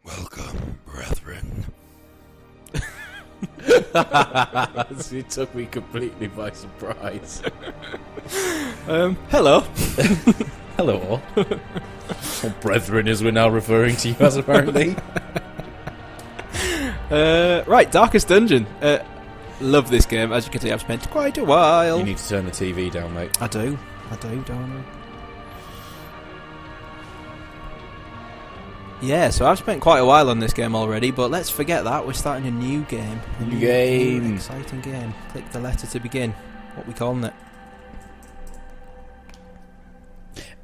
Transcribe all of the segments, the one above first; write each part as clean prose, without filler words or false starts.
Welcome, brethren. It took me completely by surprise. Hello. Hello all. Or brethren, as we're now referring to you as, apparently. Right, Darkest Dungeon. Love this game. As you can see, I've spent quite a while. You need to turn the TV down, mate. I do, don't I? Yeah, so I've spent quite a while on this game already, but let's forget that. We're starting a new game. New game. Exciting game. Click the letter to begin. What we calling it?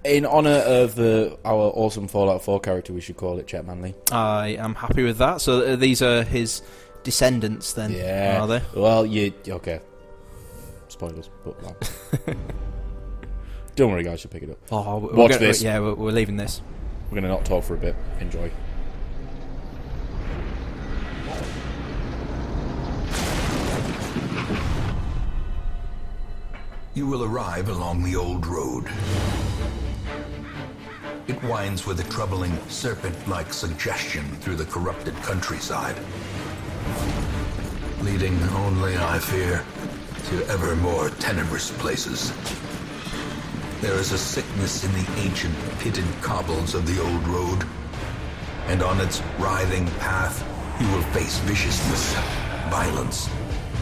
In honour of our awesome Fallout 4 character, we should call it Chet Manley. I am happy with that. So these are his descendants then, Yeah. are they? Well, okay. Spoilers, but no. Don't worry, guys, you'll pick it up. Oh, Watch this. Yeah, we're leaving this. We're going to not talk for a bit. Enjoy. You will arrive along the old road. It winds with a troubling serpent-like suggestion through the corrupted countryside, leading only, I fear, to ever more tenebrous places. There is a sickness in the ancient pitted cobbles of the old road, and on its writhing path you will face viciousness, violence,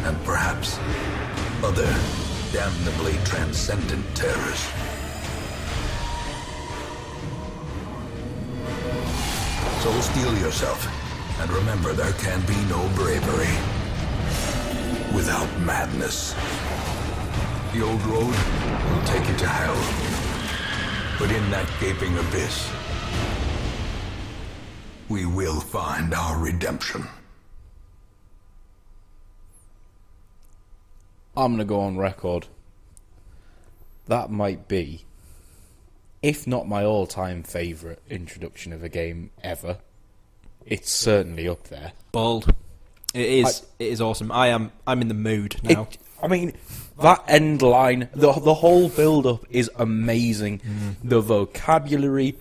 and perhaps other damnably transcendent terrors. So steel yourself, and remember there can be no bravery without madness. The old road will take you to hell, but in that gaping abyss, we will find our redemption. I'm going to go on record. That might be, if not my all-time favourite introduction of a game ever, it's certainly up there. Bold. It is awesome. I'm in the mood now. That end line, the whole build-up is amazing. The vocabulary,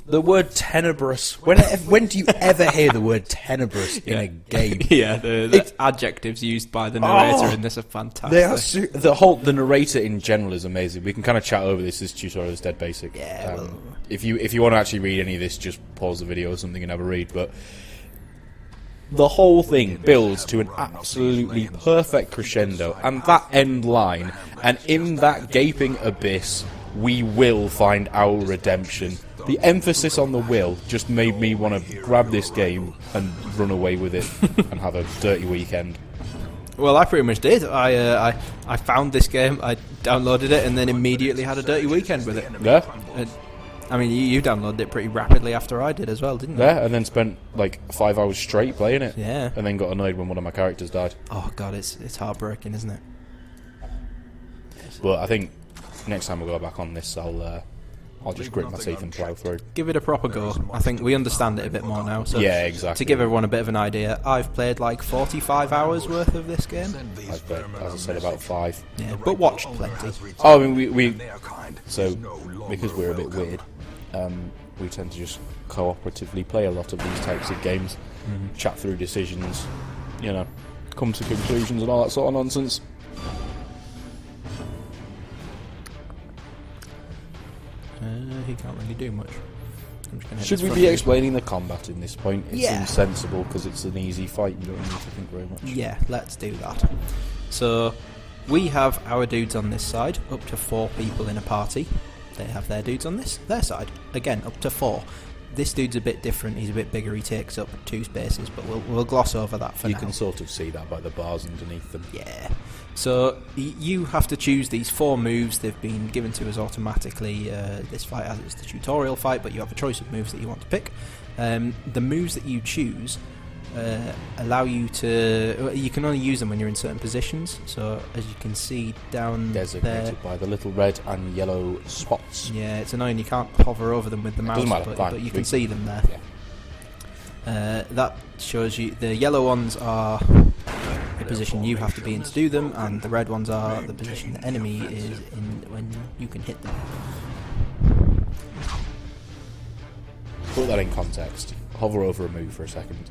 the word tenebrous. When do you ever hear the word tenebrous in a game? Yeah, the adjectives used by the narrator in this are fantastic. They are the narrator in general is amazing. We can kind of chat over this. This tutorial is dead basic. Yeah. If you want to actually read any of this, just pause the video or something and have a read. But the whole thing builds to an absolutely perfect crescendo, and that end line, and in that gaping abyss, we will find our redemption. The emphasis on the will just made me want to grab this game and run away with it and have a dirty weekend. Well, I pretty much did. I found this game, I downloaded it, and then immediately had a dirty weekend with it. Yeah? I mean, you downloaded it pretty rapidly after I did as well, didn't you? Yeah, and then spent like 5 hours straight playing it. Yeah. And then got annoyed when one of my characters died. Oh god, it's heartbreaking, isn't it? But I think next time we go back on this, I'll just grit my teeth and plough through. Give it a proper go. I think we understand it a bit more now. So yeah, exactly. To give everyone a bit of an idea, I've played like 45 hours worth of this game. I've played, as I said, about 5. Yeah, but watched plenty. Oh, I mean, so because we're a bit weird, we tend to just cooperatively play a lot of these types of games, chat through decisions, come to conclusions and all that sort of nonsense. He can't really do much. I'm just gonna hit Should this we front be view. explaining the combat in this point? It's Yeah. insensible because it's an easy fight. You don't need to think very much. Yeah, let's do that. So, we have our dudes on this side, up to 4 people in a party. They have their dudes on their side. Again, up to 4. This dude's a bit different, he's a bit bigger, he takes up 2 spaces, but we'll gloss over that for now. You can sort of see that by the bars underneath them. Yeah. So, you have to choose these 4 moves. They've been given to us automatically, this fight as it's the tutorial fight, but you have a choice of moves that you want to pick. The moves that you choose allow you to... You can only use them when you're in certain positions. So, as you can see down Designated there... by the little red and yellow spots. Yeah, it's annoying you can't hover over them with the mouse, Doesn't matter, but you can see them there. Yeah. That shows you... The yellow ones are the position you have to be in to do them, and the red ones are the position the enemy is in when you can hit them. Put that in context. hover over a move for a second.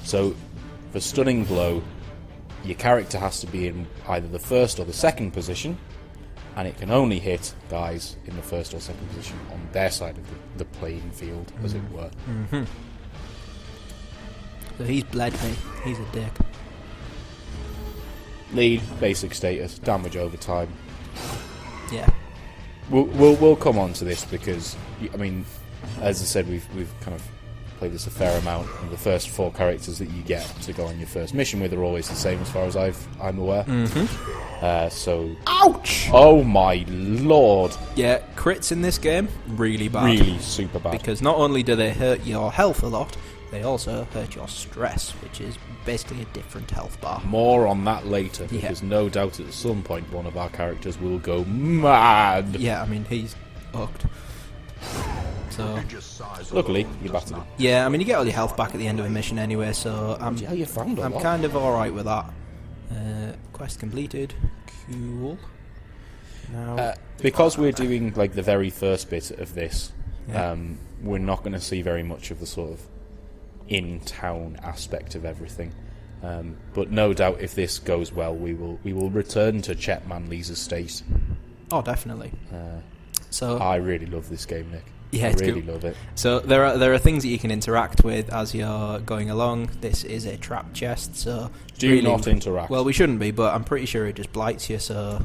So, for Stunning Blow, your character has to be in either the first or the second position, and it can only hit guys in the first or second position on their side of the playing field, as it were. Mm-hmm. So he's bled me. He's a dick. Lead, basic status, damage over time. Yeah. We'll come on to this because, I mean, as I said, we've kind of played this a fair amount, and the first 4 characters that you get to go on your first mission with are always the same as far as I'm aware. Mm-hmm. So... Ouch! Oh my lord! Yeah, crits in this game, really bad. Really super bad. Because not only do they hurt your health a lot, they also hurt your stress, which is basically a different health bar. More on that later, because no doubt at some point one of our characters will go mad. Yeah, I mean, he's hooked. So, luckily, you battered him. yeah, I mean, you get all your health back at the end of a mission anyway, so I'm Yeah, you found a lot. kind of alright with that. Quest completed. Cool. Now, Because we're doing like the very first bit of this, Yeah. we're not going to see very much of the sort of in-town aspect of everything. But no doubt, if this goes well, we will return to Chet Manley's estate. oh, definitely. So I really love this game, Nick. Yeah, I it's really cool. love it. So there are things that you can interact with as you're going along. This is a trap chest, so Do not interact. Well, we shouldn't be, but I'm pretty sure it just blights you. So,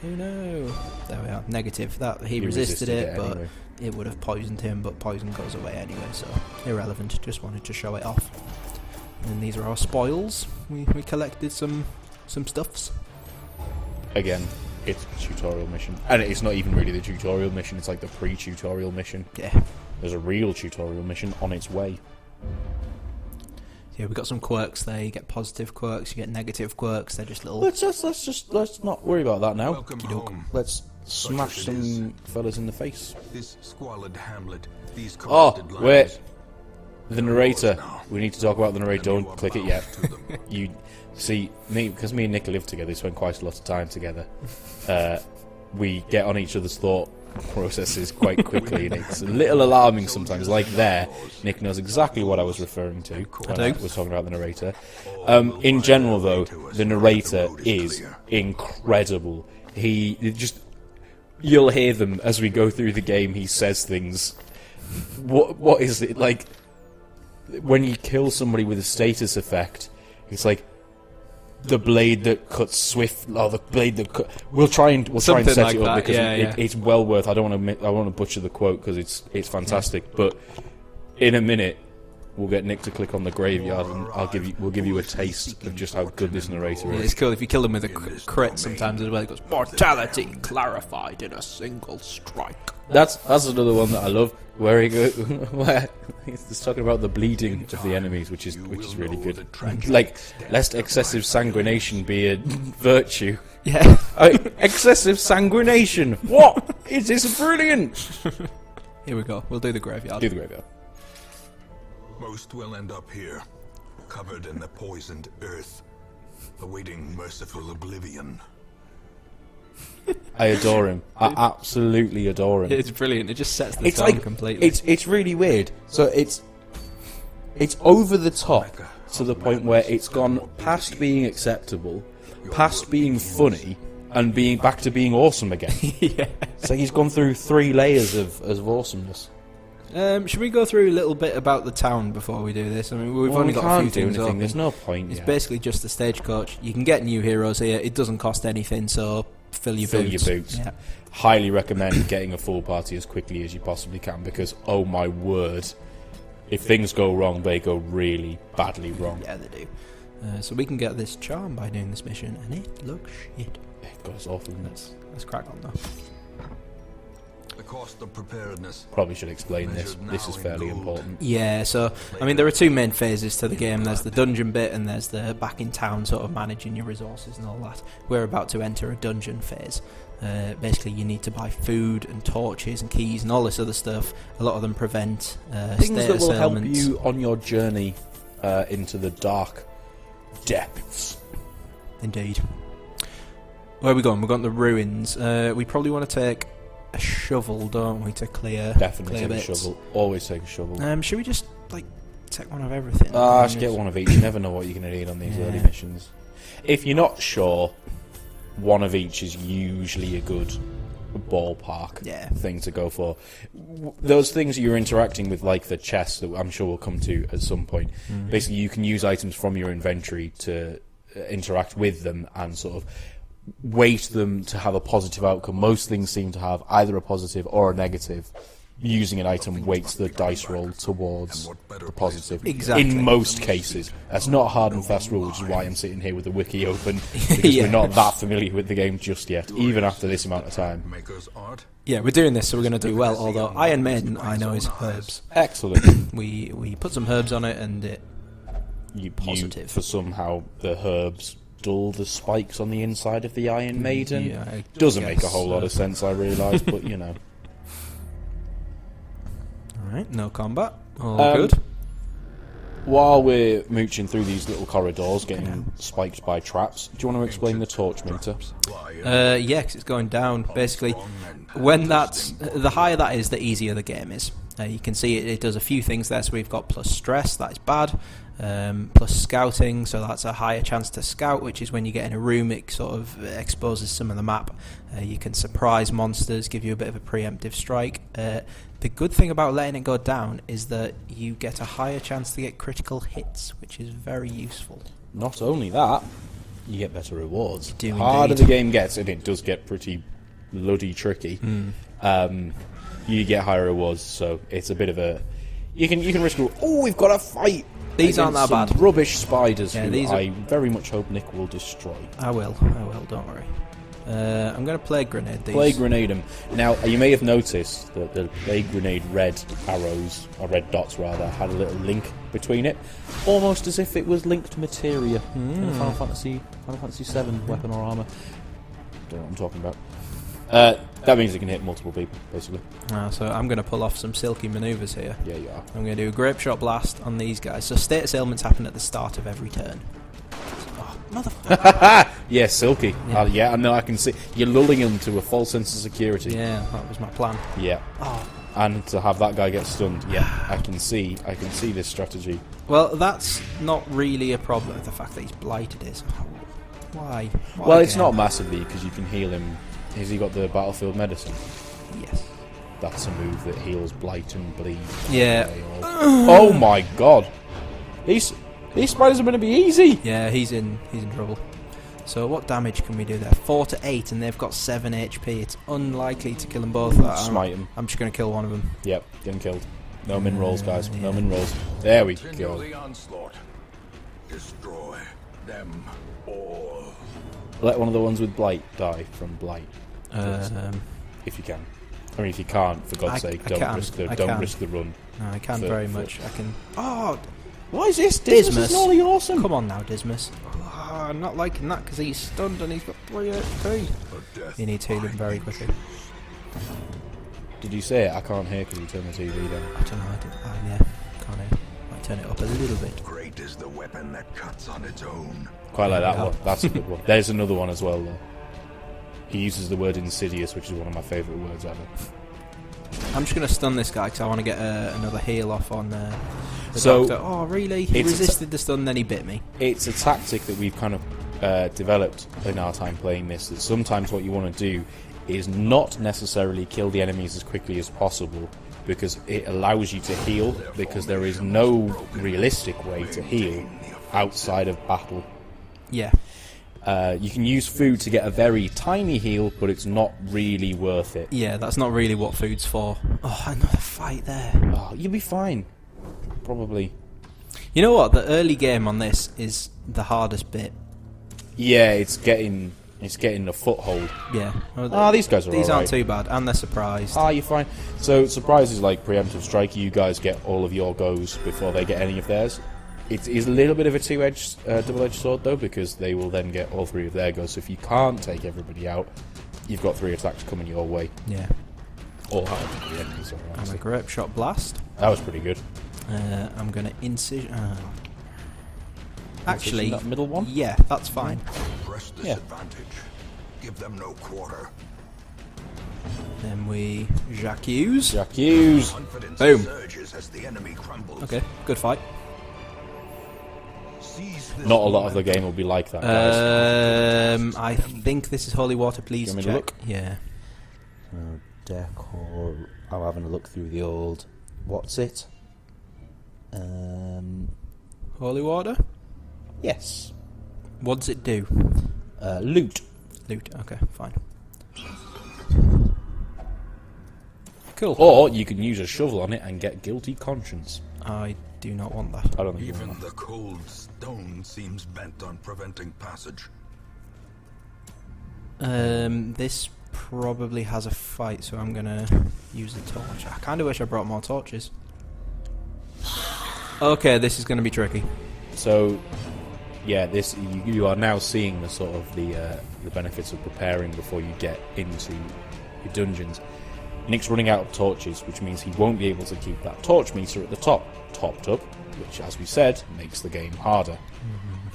oh no, there we are. Negative. That he resisted it, but anyway. it would have poisoned him. But poison goes away anyway, so irrelevant. Just wanted to show it off. And these are our spoils. We collected some stuffs. Again, it's a tutorial mission. And it's not even really the tutorial mission, it's like the pre-tutorial mission. Yeah. There's a real tutorial mission on its way. Yeah, we got some quirks there. You get positive quirks, you get negative quirks. They're just little. Let's not worry about that now. Welcome home. Let's smash some fellas in the face. This squalid hamlet, these Oh, corrupted wait. lands. The narrator. We need to talk about the narrator. Don't click it yet. You see, because me and Nick live together, we spend quite a lot of time together. We get on each other's thought processes quite quickly, and it's a little alarming sometimes. Like there, Nick knows exactly what I was referring to when I was talking about the narrator. In general, though, the narrator is incredible. You'll hear them as we go through the game. He says things. What is it like? When you kill somebody with a status effect, it's like the blade that cuts swift, or the blade that cut. We'll try and set like it up that, because yeah. it's well worth. I don't want to butcher the quote because it's fantastic. But in a minute, we'll get Nick to click on the graveyard, and we'll give you a taste of just how good this narrator Yeah, is. it's cool if you kill them with a crit sometimes as well. It goes mortality clarified in a single strike. That's another one that I love. Where he's talking about the bleeding of the enemies, which is really good. Like, lest excessive sanguination be a virtue. Yeah. Excessive sanguination. What? It is brilliant. Here we go. We'll do the graveyard. Do the graveyard. Most will end up here, covered in the poisoned earth, awaiting merciful oblivion. I adore him. I absolutely adore him. It's brilliant. It just sets the tone completely. It's really weird. So it's over the top to the point where it's gone past being acceptable, past being funny, and being back to being awesome again. Yeah. It's like he's gone through 3 layers of awesomeness. Should we go through a little bit about the town before we do this? I mean, we've only got a few things open. There's no point. It's basically just the stagecoach. You can get new heroes here. It doesn't cost anything, so fill your boots. Yeah. Highly recommend getting a full party as quickly as you possibly can, because oh my word, if things go wrong, they go really badly wrong. Yeah, they do. So we can get this charm by doing this mission, and it looks shit. God, it's awful. Let's crack on though. The cost of preparedness. Probably should explain this. This is fairly important. Yeah, so, I mean, there are 2 main phases to the game. There's the dungeon bit, and there's the back in town sort of managing your resources and all that. We're about to enter a dungeon phase. Basically, you need to buy food and torches and keys and all this other stuff. A lot of them prevent Things that status will help ailments. you on your journey into the dark depths. Indeed. Where are we going? We're going to the ruins. We probably want to take a shovel, don't we, to clear Definitely clear take bits. a shovel. Always take a shovel. Should we just like take one of everything. Just get one of each. You never know what you're going to need on these early missions. If you're not sure, one of each is usually a good ballpark thing to go for. Those things you're interacting with, like the chest that I'm sure we'll come to at some point, basically you can use items from your inventory to interact with them and sort of weight them to have a positive outcome. Most things seem to have either a positive or a negative. Using an item weights the dice roll towards the positive. Exactly. In most cases. That's not a hard and fast rule, which is why I'm sitting here with the wiki open, because we're not that familiar with the game just yet, even after this amount of time. Yeah, we're doing this, so we're going to do well, although Iron Maiden, I know, is herbs. Excellent. We put some herbs on it, and it... positive. For somehow the herbs dull the spikes on the inside of the Iron Maiden. Yeah, doesn't make a whole lot of sense, I realise, but you know. Alright, no combat. All good. While we're mooching through these little corridors, getting spiked by traps, do you want to explain the torch meter? Yeah, because it's going down. Basically, when that's... The higher that is, the easier the game is. You can see it does a few things there. So we've got plus stress, that is bad. Plus scouting, so that's a higher chance to scout, which is when you get in a room, it sort of exposes some of the map. You can surprise monsters, give you a bit of a preemptive strike. The good thing about letting it go down is that you get a higher chance to get critical hits, which is very useful. Not only that, you get better rewards. The harder the game gets, and it does get pretty bloody tricky, you get higher rewards, so it's a bit of a... You can risk... Oh, we've got a fight! These aren't that bad. Rubbish spiders who these I very much hope Nick will destroy. I will, don't worry. I'm going to plague grenade these. Plague grenade them. Now, you may have noticed that the plague grenade red arrows, or red dots rather, had a little link between it, almost as if it was linked materia in a Final Fantasy VII weapon or armour. Don't know what I'm talking about. That means it can hit multiple people, basically. So I'm going to pull off some silky manoeuvres here. Yeah, you are. I'm going to do a grape shot blast on these guys. So status ailments happen at the start of every turn. Oh, motherfucker. Yeah, silky. Yeah, I know, I can see. You're lulling them to a false sense of security. Yeah, that was my plan. Yeah. Oh. And to have that guy get stunned. Yeah, I can see this strategy. Well, that's not really a problem. The fact that he's blighted is. Why? Well, it's not massively, because you can heal him. Has he got the battlefield medicine? Yes. That's a move that heals blight and bleed. Yeah. Oh my god. These spiders are going to be easy. Yeah, he's in trouble. So what damage can we do there? 4 to 8, and they've got 7 HP. It's unlikely to kill them both. Smite them. I'm just going to kill one of them. Yep, get him killed. No min rolls, guys. No min rolls. There we go. Destroy them all. Let one of the ones with blight die from blight. If you can. I mean, if you can't, for God's sake, don't risk the run. No, I can very much. I can. Oh, what is this? Dismas is not awesome. Come on now, Dismas. Oh, I'm not liking that because he's stunned and he's got 3 HP. You need to heal him very quickly. Did you say it? I can't hear because you turned the TV down. I don't know. Yeah, can't hear. Might turn it up a little bit. Great is the weapon that cuts on its own. Quite like that one. That's a good one. There's another one as well, though. He uses the word insidious, which is one of my favourite words ever. I'm just going to stun this guy because I want to get another heal off on the doctor. Oh, really? He resisted the stun, then he bit me. It's a tactic that we've kind of developed in our time playing this, that sometimes what you want to do is not necessarily kill the enemies as quickly as possible, because it allows you to heal, because there is no realistic way to heal outside of battle. Yeah. You can use food to get a very tiny heal, but it's not really worth it. Yeah, that's not really what food's for. Oh, another fight there. Oh, you'll be fine. Probably. You know what? The early game on this is the hardest bit. Yeah, it's getting a foothold. Yeah. These guys are These all aren't too bad, and they're surprised. You're fine. So surprise is like preemptive strike. You guys get all of your goes before they get any of theirs. It is a little bit of a double-edged sword, though, because they will then get all 3 of their goes. So if you can't take everybody out, you've got 3 attacks coming your way. Yeah. Or half the enemies. I'm a grape shot blast. That was pretty good. I'm going to incision... Actually, that middle one? Yeah, that's fine. Press this advantage. Give them no quarter. Then we J'accuse. J'accuse. Confidence Boom. surges as the enemy crumbles. Okay, good fight. Seize this Not a lot of the momentum. game will be like that, guys. I think this is holy water. Please Give me a check. look. Yeah. Decor. I'm having a look through the old. What's it? Holy water. Yes. What does it do? Loot. Loot. Okay, fine. Cool. Or you can use a shovel on it and get guilty conscience. I do not want that. I don't think you Even want that. the cold stone seems bent on preventing passage. This probably has a fight, so I'm gonna use a torch. I kind of wish I brought more torches. Okay, this is gonna be tricky. So, yeah, this you are now seeing the sort of the benefits of preparing before you get into your dungeons. Nick's running out of torches, which means he won't be able to keep that torch meter at the top topped up, which, as we said, makes the game harder.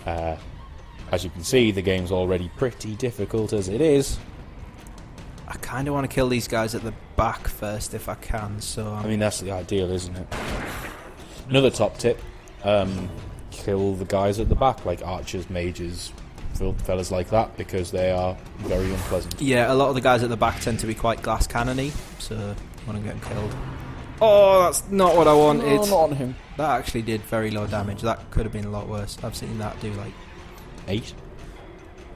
As you can see, the game's already pretty difficult as it is. I kind of want to kill these guys at the back first if I can, so I mean, that's the ideal, isn't it? Another top tip, kill the guys at the back, like archers, mages, fellas like that, because they are very unpleasant. yeah, a lot of the guys at the back tend to be quite glass cannon-y, so I want to get them killed. Oh, that's not what I wanted. No, not on him. That actually did very low damage. That could have been a lot worse. I've seen that do like 8.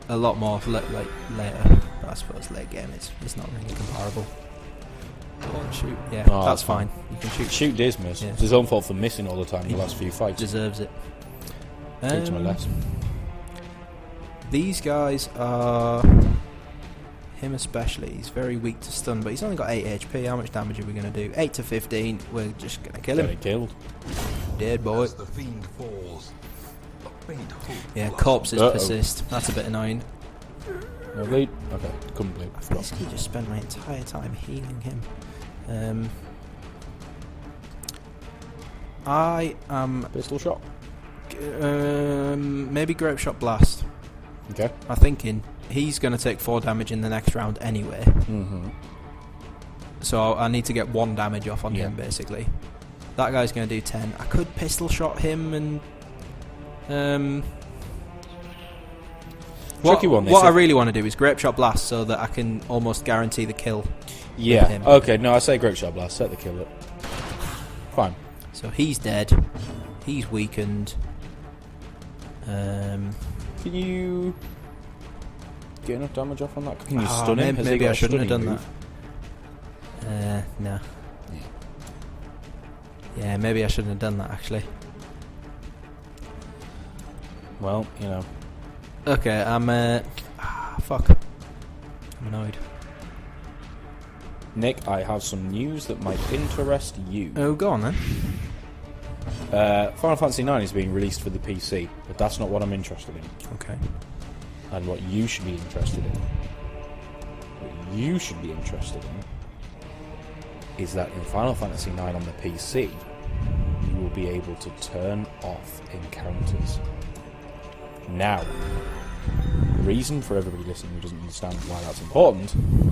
a lot more like later, but I suppose late game it's not really comparable. Oh, shoot. Yeah, Oh, that's that's fine. You can shoot. Shoot Dismas. Yeah. It's his own fault for missing all the time in the He last few fights. Deserves it. Teach him a lesson. These guys are... Him especially, he's very weak to stun, but he's only got 8 HP. How much damage are we going to do? 8 to 15. We're just going to kill Get him. it killed. Dead boy. As the fiend falls, a faint hope Yeah, blossoms. corpses Uh-oh. persist. That's a bit annoying. No bleed? Okay, couldn't bleed. I've basically just spent my entire time healing him. I am... Pistol shot. maybe Grape Shot Blast. Okay. I'm thinking he's going to take 4 damage in the next round anyway. Mm-hmm. So I need to get 1 damage off on Yeah. him, basically. That guy's going to do 10. I could pistol shot him and... Tricky one, this, What I eh? really want to do is Grape Shot Blast so that I can almost guarantee the kill. Yeah. him. Okay, no, I say Grape Shot Blast. Set the kill up. Fine. So he's dead. He's weakened. Can you get enough damage off on that? Can you stun him? maybe, Has he maybe got I a shouldn't have stunning done move? that. No. Yeah, maybe I shouldn't have done that, actually. Well, you know. Okay, I'm... fuck. I'm annoyed. Nick, I have some news that might interest you. Oh, go on then. Final Fantasy IX is being released for the PC, but that's not what I'm interested in. Okay. And what you should be interested in is that in Final Fantasy IX on the PC, you will be able to turn off encounters. Now, the reason for everybody listening who doesn't understand why that's important,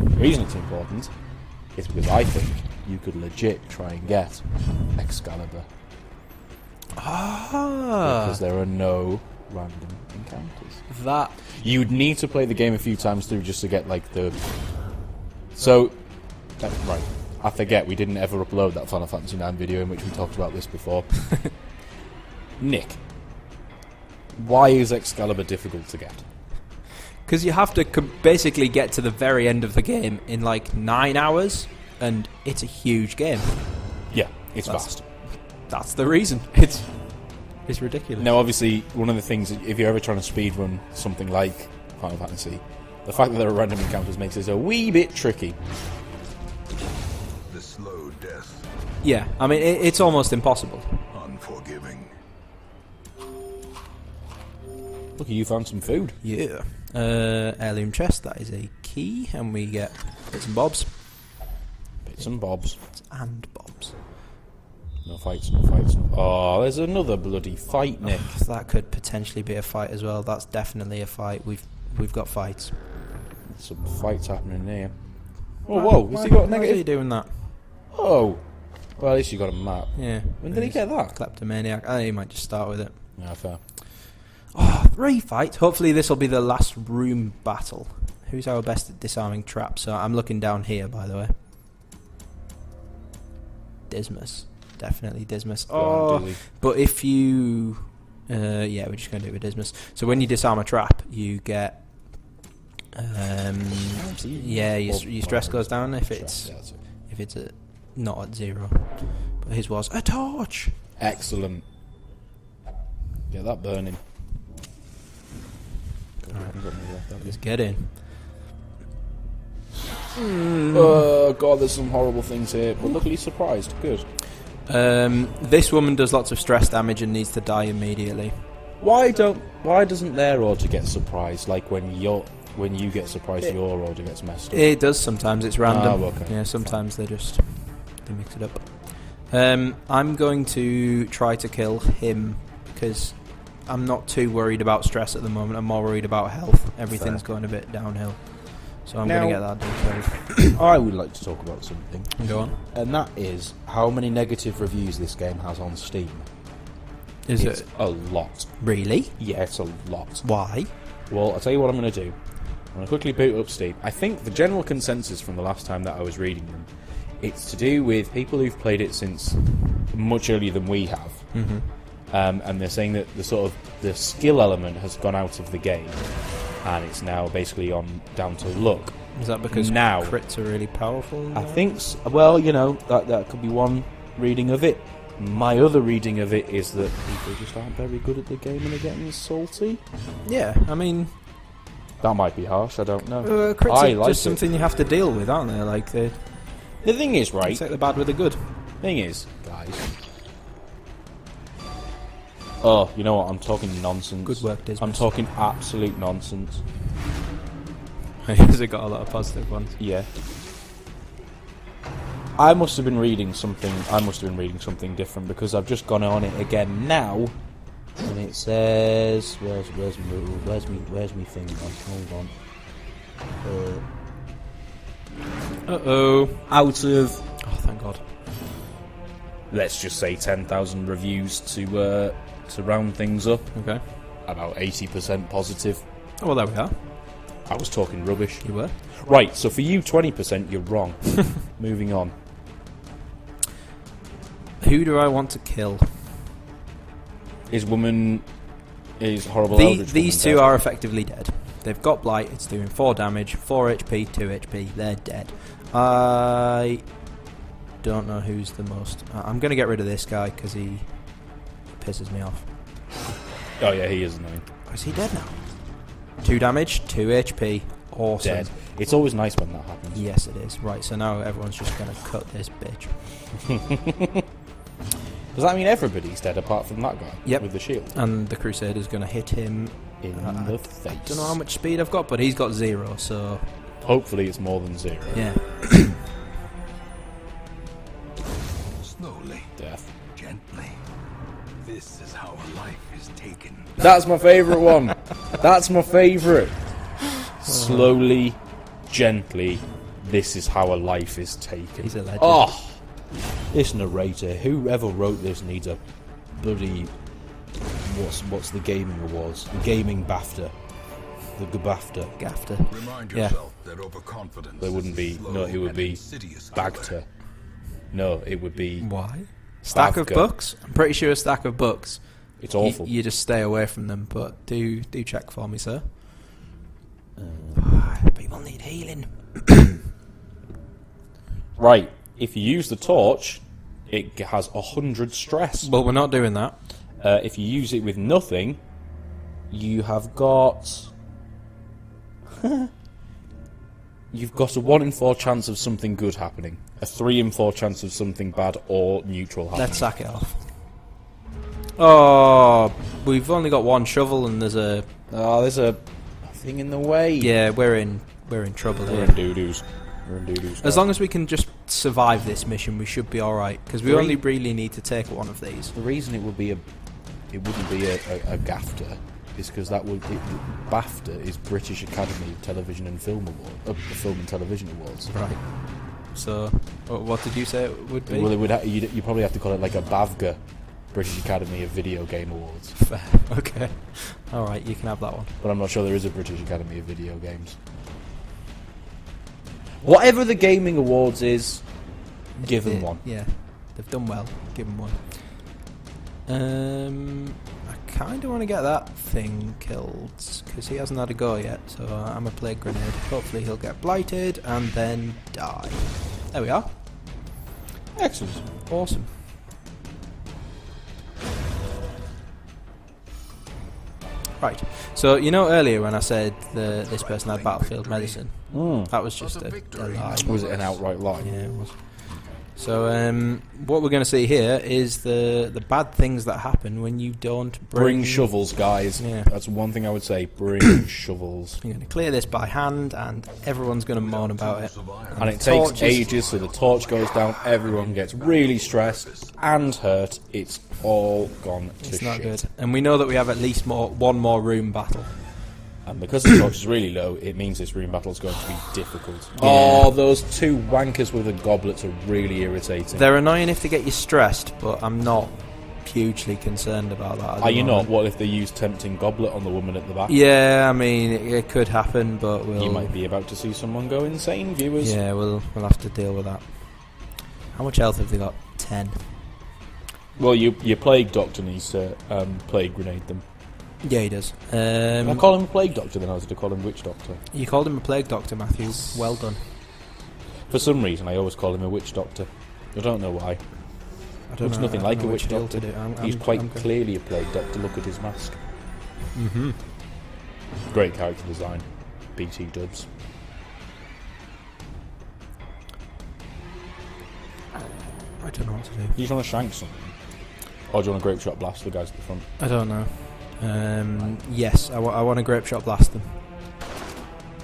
the reason it's important is because I think you could legit try and get Excalibur. Because there are no random encounters. That... You'd need to play the game a few times through just to get like the... So, right, I forget we didn't ever upload that Final Fantasy IX video in which we talked about this before. Nick, why is Excalibur difficult to get? Because you have to basically get to the very end of the game in like 9 hours, and it's a huge game. Yeah, it's That's- fast. That's the reason. It's ridiculous. Now, obviously, one of the things, if you're ever trying to speedrun something like Final Fantasy, the fact that there are random encounters makes it a wee bit tricky. The slow death, Yeah, I mean, it's almost impossible. unforgiving. Look, you found some food. Yeah. Heirloom chest, that is a key, and we get bits and bobs. Bits and bobs. And bobs. No fights, no fights. Oh, there's another bloody fight, Nick. That could potentially be a fight as well. That's definitely a fight. We've got fights. Some fights happening here. Oh, whoa, has he got Why is he negative? doing that? Oh. Well, at least you got a map. Yeah. When did he get that? Kleptomaniac. I think he might just start with it. Yeah, fair. Oh, 3 fights. Hopefully this will be the last room battle. Who's our best at disarming traps? So I'm looking down here, by the way. Dismas. Definitely Dismas. Go on, Dilly. But if you... yeah, we're just going to do it with Dismas. So when you disarm a trap, you get... yeah, your stress goes down if it's not at 0. But his was a torch. Excellent. Get that burning. Let's get in. Oh god, there's some horrible things here, but luckily surprised. Good. This woman does lots of stress damage and needs to die immediately. Why doesn't their order get surprised? Like when you get surprised, your order gets messed up. It does sometimes. It's random. Oh, okay. Yeah, sometimes they mix it up. I'm going to try to kill him because I'm not too worried about stress at the moment. I'm more worried about health. Everything's going a bit downhill. So I'm going to get that done first. I would like to talk about something. Go on. And that is how many negative reviews this game has on Steam. Is It's it a lot. really? Yeah, it's a lot. Why? Well, I'll tell you what I'm going to do. I'm going to quickly boot up Steam. I think the general consensus from the last time that I was reading them, it's to do with people who've played it since much earlier than we have. Mm-hmm. And they're saying that the skill element has gone out of the game, and it's now basically down to luck. Is that because now crits are really powerful? I think well, that could be one reading of it. My other reading of it is that people just aren't very good at the game and are getting salty. Yeah, I mean, That might be harsh, I don't know. crits I are like just it. something you have to deal with, aren't they? Like The thing is, right? take the bad with the good. Thing is, guys. Oh, you know what? I'm talking nonsense. Good work, Dismas. I'm talking absolute nonsense. Has it got a lot of positive ones? Yeah. I must have been reading something. Different because I've just gone on it again now, and it says, "Where's me thing? Hold on. Uh-oh. Out of, Oh, thank God. let's just say 10,000 reviews to round things up. Okay. About 80% positive. Oh, well, there we are. I was talking rubbish. You were. Right, so for you, 20%, you're wrong. Moving on. Who do I want to kill? Is horrible Eldritch These woman two dead? are effectively dead. They've got Blight, it's doing 4 damage, 4 HP, 2 HP, they're dead. I don't know who's the most... I'm going to get rid of this guy because he pisses me off. Oh yeah, he is annoying. Is he dead now? 2 damage, 2 HP, awesome. Dead. It's always nice when that happens. Yes, it is. Right, so now everyone's just going to cut this bitch. Does that mean everybody's dead apart from that guy? Yep. With the shield? And the Crusader's going to hit him In the face. I don't know how much speed I've got, but he's got 0, so... Hopefully it's more than 0. Yeah. Slowly, Death. gently. This is how a life is taken. That's my favourite one. That's my favourite. Slowly, gently, this is how a life is taken. He's a legend. Oh! This narrator, whoever wrote this needs a bloody... What's the gaming awards? The gaming BAFTA. The BAFTA. Gafter. Remind Yeah. yourself that overconfidence There wouldn't be... is a No, slow it would and be insidious BAGTA. killer. No, it would be... Why? Stack of Bavka. books? I'm pretty sure a stack of books. It's awful. You just stay away from them, but do check for me, sir. People need healing. Right, if you use the torch, it has 100 stress. Well, we're not doing that. If you use it with nothing, you have got... You've got a 1 in 4 chance of something good happening, a 3 in 4 chance of something bad or neutral happening. Let's sack it off. Oh, we've only got 1 shovel and there's a... Oh, there's a thing in the way. Yeah, we're in trouble We're here. in doo-doos. We're in doo-doos. As long as we can just survive this mission, we should be alright. Because we Three. only really need to take one of these. The reason it wouldn't be a gafter is because that would BAFTA is British Academy of Television and Film Award, Film and Television Awards. Right. So, what did you say it would be? Well, it would you probably have to call it like a BAVGA, British Academy of Video Game Awards. Fair. Okay. All right, you can have that one. But I'm not sure there is a British Academy of Video Games. Whatever the Gaming Awards is, give them one. Yeah, they've done well. Give them one. I kind of want to get that thing killed because he hasn't had a go yet. So I'm a plague grenade. Hopefully he'll get blighted and then die. There we are. Excellent. Awesome. Right. So you know earlier when I said this person had battlefield medicine, that was just a lie. Was it an outright lie? Yeah, it was. So what we're going to see here is the bad things that happen when you don't Bring shovels, guys. Yeah. That's one thing I would say. Bring shovels. You're going to clear this by hand, and everyone's going to moan about it. And it takes ages, so the torch goes down. Everyone gets really stressed and hurt. It's all gone to shit. It's not good. And we know that we have at least one more room battle. And because the torch is really low, it means this room battle is going to be difficult. Oh, those two wankers with the goblets are really irritating. They're annoying if they get you stressed, but I'm not hugely concerned about that. Are you not? What if they use Tempting Goblet on the woman at the back? Yeah, I mean, it could happen, but You might be about to see someone go insane, viewers. Yeah, we'll have to deal with that. How much health have they got? 10. Well, your Plague Doctor needs to Plague Grenade them. Yeah, he does. I call him a Plague Doctor then, I was to call him Witch Doctor. You called him a Plague Doctor, Matthew. Well done. For some reason, I always call him a Witch Doctor. I don't know why. I don't Looks know, nothing I like don't a know Witch which deal Doctor. to do. He's quite clearly a Plague Doctor. Look at his mask. Mm-hmm. Great character design. BT dubs. I don't know what to do. Do you just want to shank something? Or do you want to grape shot blast the guys at the front? I don't know. Yes, I want to grape shot blast them.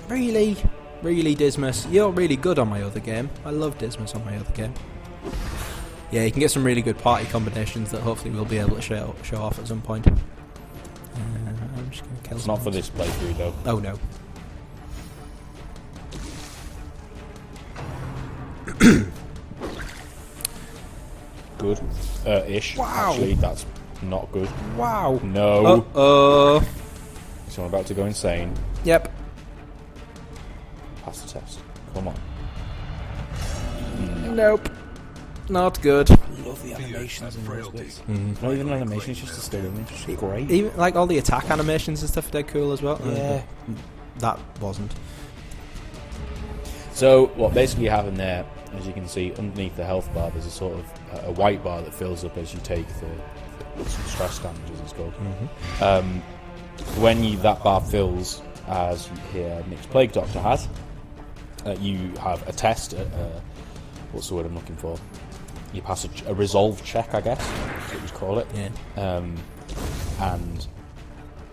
Really? Really, Dismas? You're really good on my other game. I love Dismas on my other game. Yeah, you can get some really good party combinations that hopefully we'll be able to show off at some point. I'm just going to kill It's not for this playthrough though. Oh no. Good. Ish. Wow. Actually, that's not good. Wow. No. Uh-oh. So I'm about to go insane. Yep. Pass the test. Come on. Nope. Not good. Love the animations in those bits. Not even animations, just the still image. It's great. Even like all the attack animations and stuff are dead cool as well. Yeah. That wasn't. So what basically happened there, as you can see, underneath the health bar, there's a sort of a white bar that fills up as you take the stress damage, as it's called. When that bar fills, as here Nick's Plague Doctor has, you have a test. What's the word I'm looking for? You pass a resolve check, I guess. That's what you call it. Yeah. And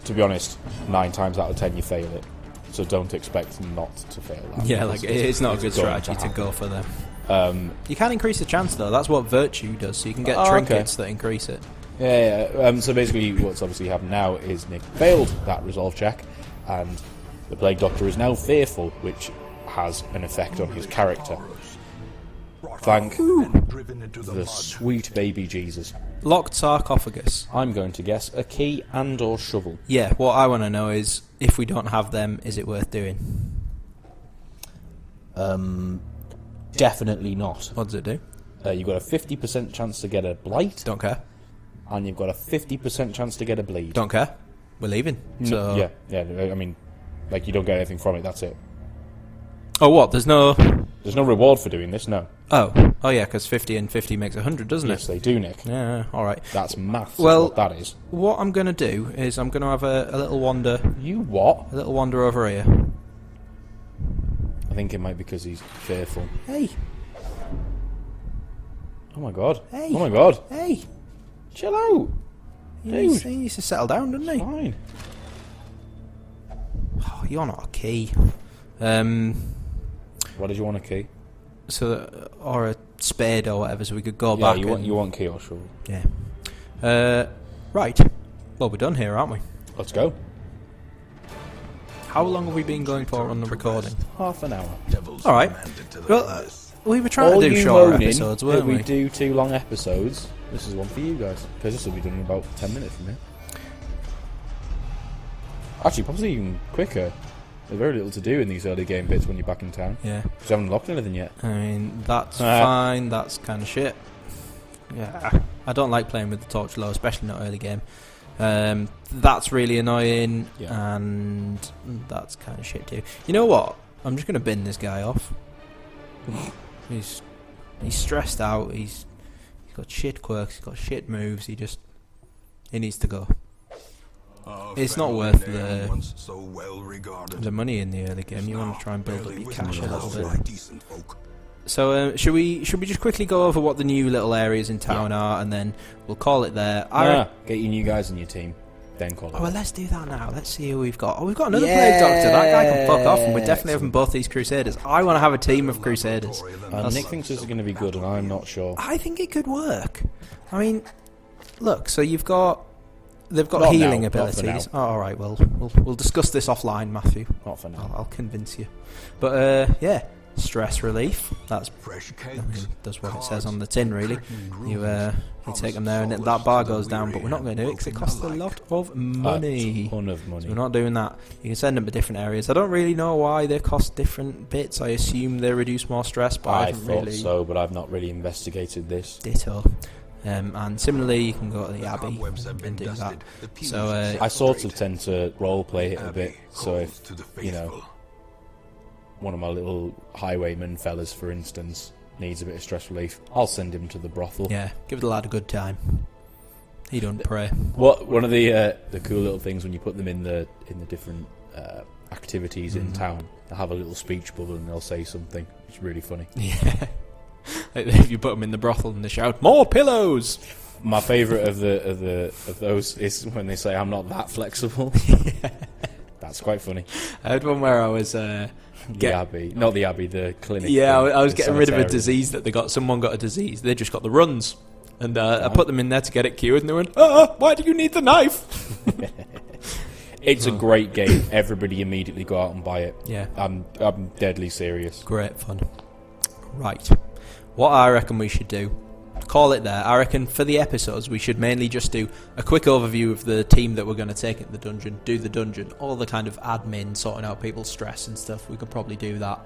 to be honest, 9 times out of 10 you fail it. So don't expect not to fail that. Yeah, like it's not a good strategy to go for them. You can increase the chance though. That's what Virtue does. So you can get trinkets that increase it. Yeah. So basically, what's obviously happened now is Nick failed that resolve check, and the Plague Doctor is now fearful, which has an effect on his character. Thank the sweet baby Jesus. Locked sarcophagus. I'm going to guess a key and or shovel. Yeah, what I want to know is, if we don't have them, is it worth doing? Definitely not. What does it do? You've got a 50% chance to get a blight. Don't care. And you've got a 50% chance to get a bleed. Don't care. We're leaving. So Yeah. I mean, like, you don't get anything from it, that's it. Oh, what? There's no reward for doing this, no. Oh yeah, because 50 and 50 makes 100, doesn't Yes, it? they do, Nick. Yeah, alright. That's maths, Well, what that is. What I'm going to do is I'm going to have a little wander. You what? A little wander over here. I think it might be because he's fearful. Hey. Oh my god. Hey. Oh my god. Hey. Chill out. He Dude. needs to settle down, doesn't he? Fine. Oh, you're not a key. What did you want a key? So, or a spade or whatever, so we could go back. You want key or shovel? Yeah. Right. Well, we're done here, aren't we? Let's go. How long have we been going for on the recording? Half an hour. All right. Well, we were trying All to do you shorter moaning episodes, that weren't we we? do 2 long episodes. This is one for you guys, because this will be done in about 10 minutes from here. Actually, probably even quicker. There's very little to do in these early game bits when you're back in town. Yeah. Because I haven't unlocked anything yet. I mean, that's fine. That's kind of shit. Yeah. I don't like playing with the torch low, especially not early game. That's really annoying, and that's kind of shit too. You know what? I'm just going to bin this guy off. He's stressed out. He's got shit quirks. He's got shit moves. He needs to go. It's not worth the money in the early game. You want to try and build up your cash a little bit. So should we just quickly go over what the new little areas in town are, and then we'll call it there. Get your new guys on your team, then call it. Oh, well, let's do that now. Let's see who we've got. Oh, we've got another Plague Doctor. That guy can fuck off, and we're definitely having both these Crusaders. I want to have a team of Crusaders. Nick thinks this is going to be good, and I'm not sure. I think it could work. I mean, look. So they've got Not healing now, not for abilities. now. Oh, all right. Well, we'll discuss this offline, Matthew. Not for now. I'll convince you. But yeah. Stress relief. That's does what it says on the tin. Really, you take them there, and that bar goes down. But we're not going to do it because it costs a lot of money. A ton of money. So we're not doing that. You can send them to different areas. I don't really know why they cost different bits. I assume they reduce more stress, but I thought really so, but I've not really investigated this. Ditto. And similarly, you can go to the Abbey and do that. So I sort of tend to role play it a bit. So if one of my little highwayman fellas, for instance, needs a bit of stress relief, I'll send him to the brothel. Yeah, give the lad a good time. He don't pray. One of the cool little things when you put them in the different activities in town, they have a little speech bubble and they'll say something. It's really funny. Yeah. Like if you put them in the brothel and they shout, "More pillows!" My favourite of those is when they say, "I'm not that flexible." Yeah. That's quite funny. I had one where I was The Abbey, not the Abbey, the clinic. Yeah, I was the getting rid of a sanitarium. disease that they got. Someone got a disease. They just got the runs, and I put them in there to get it cured. And they went, "Why do you need the knife?" It's a great game. Everybody immediately go out and buy it. Yeah, I'm deadly serious. great fun. Right, what I reckon we should do. Call it there. I reckon for the episodes we should mainly just do a quick overview of the team that we're going to take into the dungeon, do the dungeon, all the kind of admin, sorting out people's stress and stuff. We could probably do that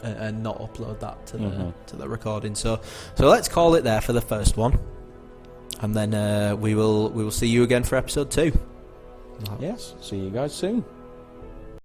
and not upload that to the recording. So let's call it there for the first one, and then we will see you again for episode 2. Yes, see you guys soon.